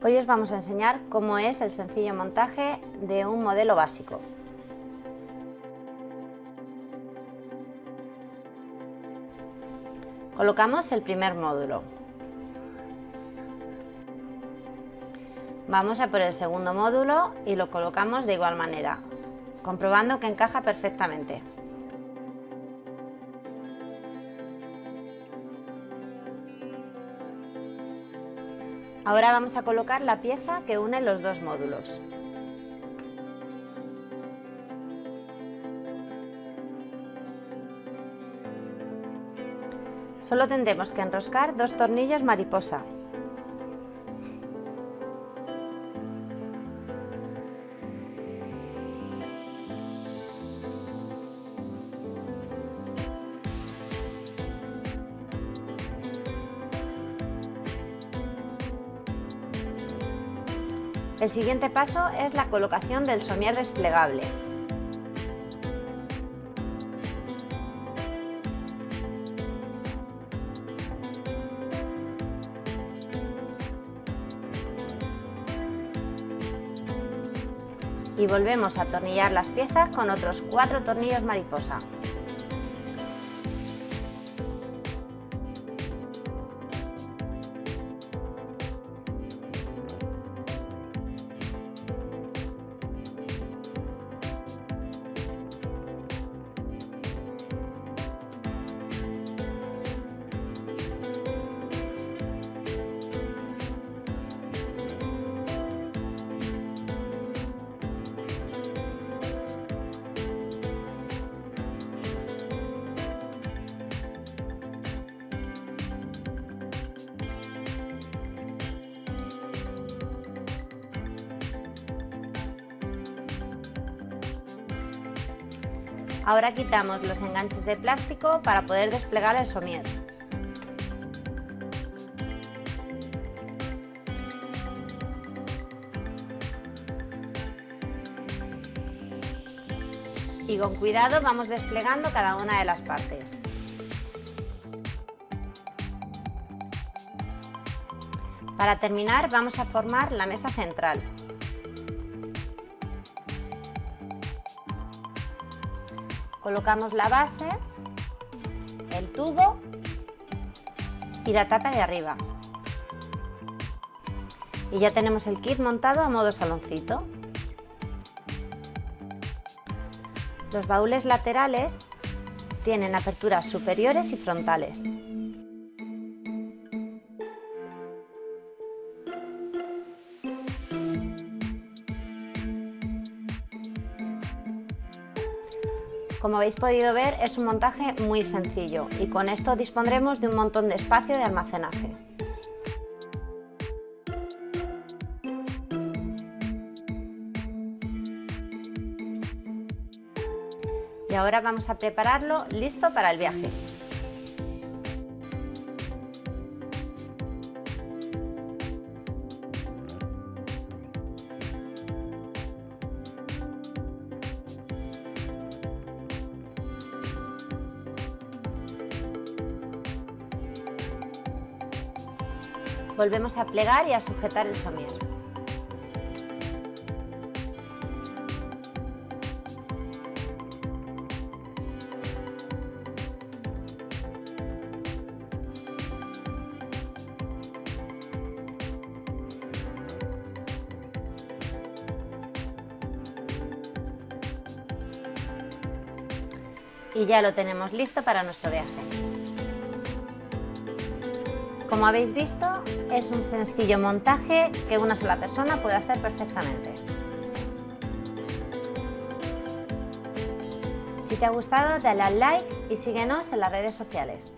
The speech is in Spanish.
Hoy os vamos a enseñar cómo es el sencillo montaje de un modelo básico. Colocamos el primer módulo. Vamos a por el segundo módulo y lo colocamos de igual manera, comprobando que encaja perfectamente. Ahora vamos a colocar la pieza que une los dos módulos. Solo tendremos que enroscar 2 tornillos mariposa. El siguiente paso es la colocación del somier desplegable. Y volvemos a atornillar las piezas con otros 4 tornillos mariposa. Ahora quitamos los enganches de plástico para poder desplegar el somier. Y con cuidado vamos desplegando cada una de las partes. Para terminar vamos a formar la mesa central. Colocamos la base, el tubo y la tapa de arriba. Y ya tenemos el kit montado a modo saloncito. Los baúles laterales tienen aperturas superiores y frontales. Como habéis podido ver, es un montaje muy sencillo y con esto dispondremos de un montón de espacio de almacenaje. Y ahora vamos a prepararlo listo para el viaje. Volvemos a plegar y a sujetar el somier. Y ya lo tenemos listo para nuestro viaje. Como habéis visto, es un sencillo montaje que una sola persona puede hacer perfectamente. Si te ha gustado, dale al like y síguenos en las redes sociales.